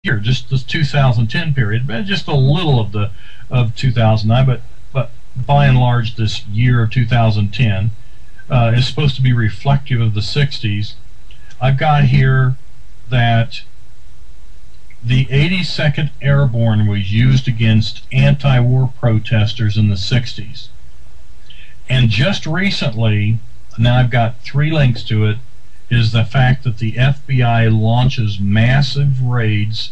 year, just this 2010 period, but just a little of 2009, but by and large, this year of 2010 is supposed to be reflective of the 60s. I've got here that the 82nd Airborne was used against anti-war protesters in the 60s. And just recently, now I've got 3 links to it, is the fact that the FBI launches massive raids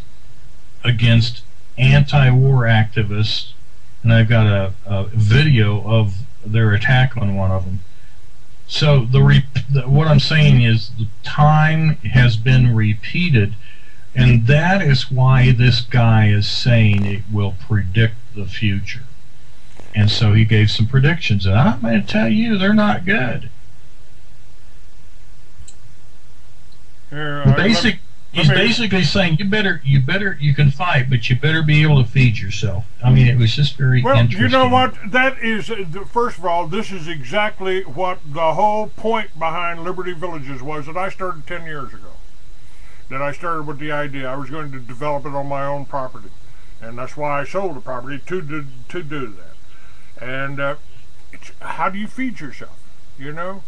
against anti-war activists, and I've got a video of their attack on one of them. So what I'm saying is the time has been repeated, and that is why this guy is saying it will predict the future. And so he gave some predictions, and I'm going to tell you, they're not good. He's basically saying you can fight, but you better be able to feed yourself. I mean, it was just very interesting. You know what? That is, first of all, this is exactly what the whole point behind Liberty Villages was that I started 10 years ago. That I started with the idea I was going to develop it on my own property, and that's why I sold the property to do that. And it's, how do you feed yourself? You know.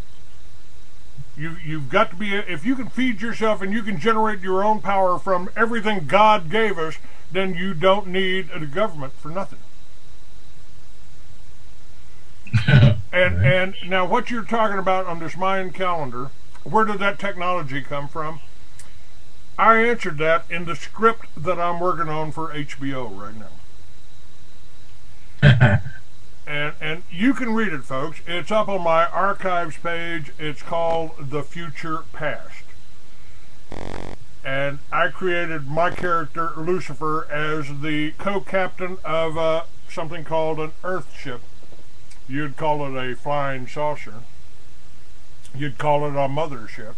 You've got to be, if you can feed yourself and you can generate your own power from everything God gave us, then you don't need the government for nothing. and now what you're talking about on this Mayan calendar, where did that technology come from? I answered that in the script that I'm working on for HBO right now. And you can read it, folks. It's up on my archives page. It's called The Future Past. And I created my character, Lucifer, as the co-captain of something called an Earth ship. You'd call it a flying saucer. You'd call it a mothership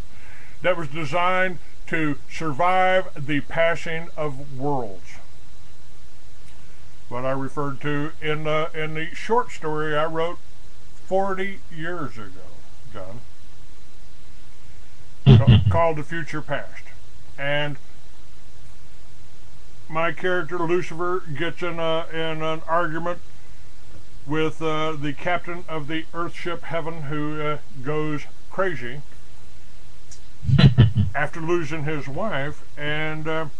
that was designed to survive the passing of worlds. What I referred to in the short story I wrote 40 years ago, John, called The Future Past. And my character Lucifer gets in an argument with the captain of the Earthship Heaven, who goes crazy after losing his wife, and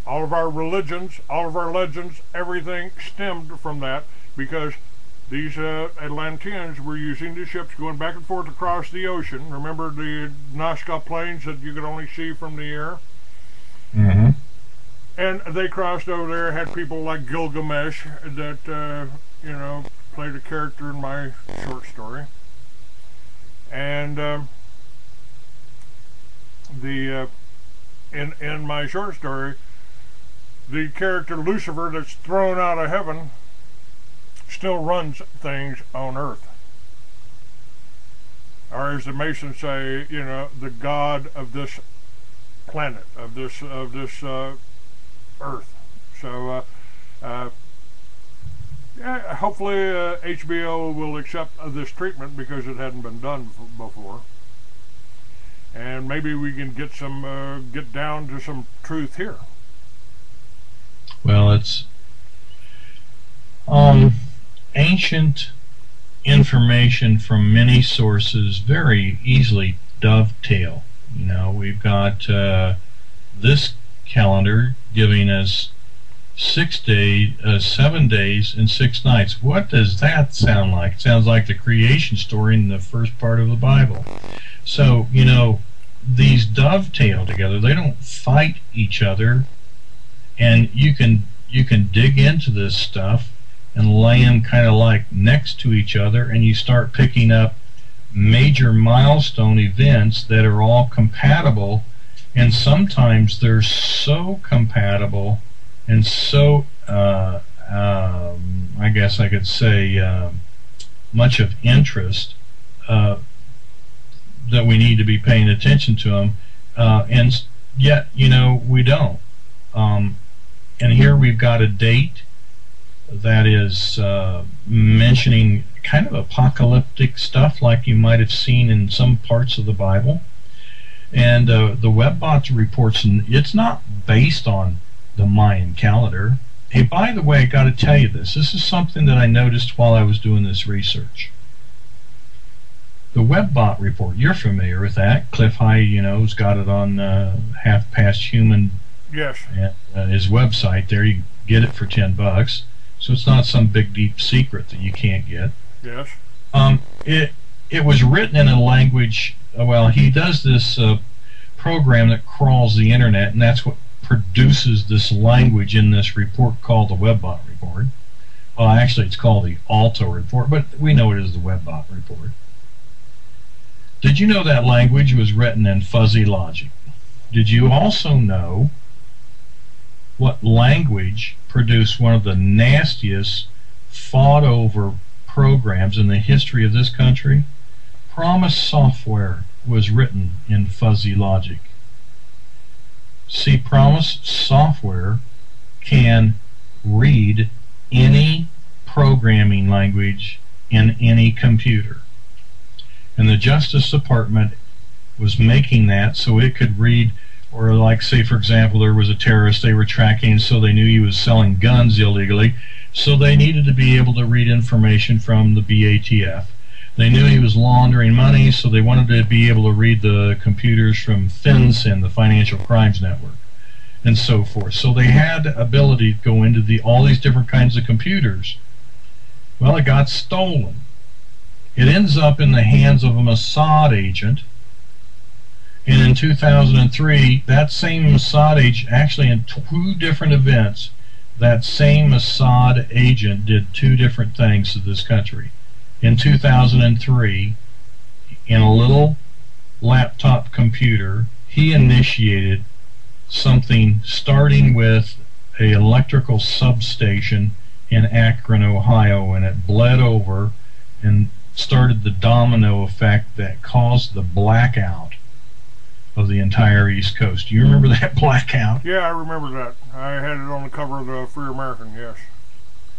all of our religions, all of our legends, everything stemmed from that, because these Atlanteans were using the ships going back and forth across the ocean. Remember the Nazca plains that you could only see from the air? Mm-hmm. And they crossed over there, had people like Gilgamesh that, you know, played a character in my short story. And in my short story, the character Lucifer that's thrown out of heaven still runs things on Earth. Or as the Masons say, you know, the god of this planet, of this Earth. So yeah, hopefully HBO will accept this treatment, because it hadn't been done before. And maybe we can get some get down to some truth here. Well, it's ancient information from many sources together easily dovetail. You know, we've got this calendar giving us 7 days and 6 nights. What does that sound like? It sounds like the creation story in the first part of the Bible. So, you know, these dovetail together. They don't fight each other. And you can dig into this stuff and lay them kind of like next to each other, and you start picking up major milestone events that are all compatible, and sometimes they're so compatible and so I guess I could say much of interest that we need to be paying attention to them, and yet, you know, we don't. And here we've got a date that is mentioning kind of apocalyptic stuff like you might have seen in some parts of the Bible. And the WebBot reports, and it's not based on the Mayan calendar. Hey, by the way, I got to tell you this. This is something that I noticed while I was doing this research. The WebBot report, you're familiar with that. Cliff High, has got it on Half Past Human. Yes. His website there. You get it for $10. So it's not some big deep secret that you can't get. Yes. It was written in a language. Well, he does this program that crawls the internet, and that's what produces this language in this report called the WebBot report. Well, actually, it's called the Alto report, but we know it as the WebBot report. Did you know that language was written in fuzzy logic? Did you also know what language produced one of the nastiest fought-over programs in the history of this country? Promise software was written in fuzzy logic. See, Promise software can read any programming language in any computer. And the Justice Department was making that so it could read, or like, say, for example, there was a terrorist they were tracking, so they knew he was selling guns illegally, so they needed to be able to read information from the BATF. They knew he was laundering money, so they wanted to be able to read the computers from FinCEN, the Financial Crimes Network, and so forth. So they had the ability to go into all these different kinds of computers. Well, it got stolen. It ends up in the hands of a Mossad agent, and in 2003, that same Mossad agent, actually in two different events, that same Mossad agent did two different things to this country. In 2003, in a little laptop computer, he initiated something starting with an electrical substation in Akron, Ohio, and it bled over and started the domino effect that caused the blackout of the entire East Coast. Do you remember that blackout? Yeah, I remember that. I had it on the cover of the Free American, yes.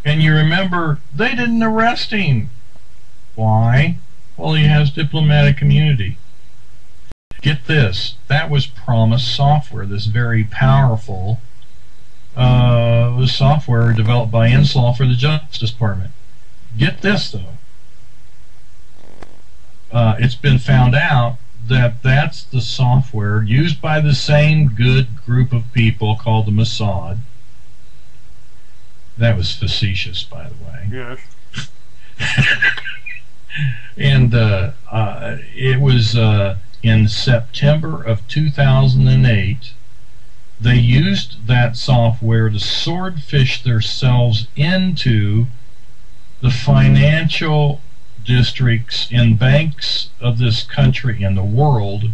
And you remember they didn't arrest him. Why? Well, he has diplomatic immunity. Get this, that was Promise software, this very powerful software developed by Inslaw for the Justice Department. Get this, though. It's been found out that that's the software used by the same good group of people called the Mossad. That was facetious, by the way. Yes. And it was in September of 2008, they used that software to swordfish themselves into the financial districts and banks of this country and the world,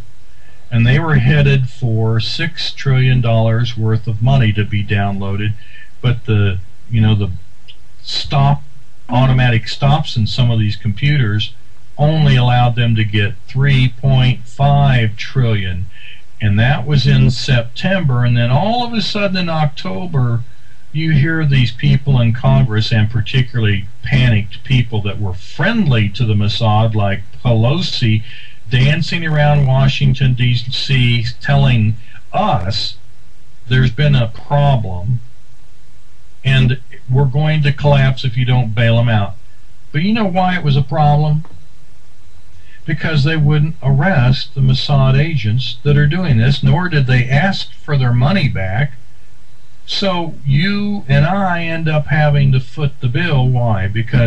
and they were headed for $6 trillion worth of money to be downloaded, but the automatic stops in some of these computers only allowed them to get 3.5 trillion, and that was in September. And then all of a sudden in October, you hear these people in Congress, and particularly panicked people that were friendly to the Mossad, like Pelosi, dancing around Washington, D.C., telling us there's been a problem and we're going to collapse if you don't bail them out. But you know why it was a problem? Because they wouldn't arrest the Mossad agents that are doing this, nor did they ask for their money back. So you and I end up having to foot the bill. Why? Because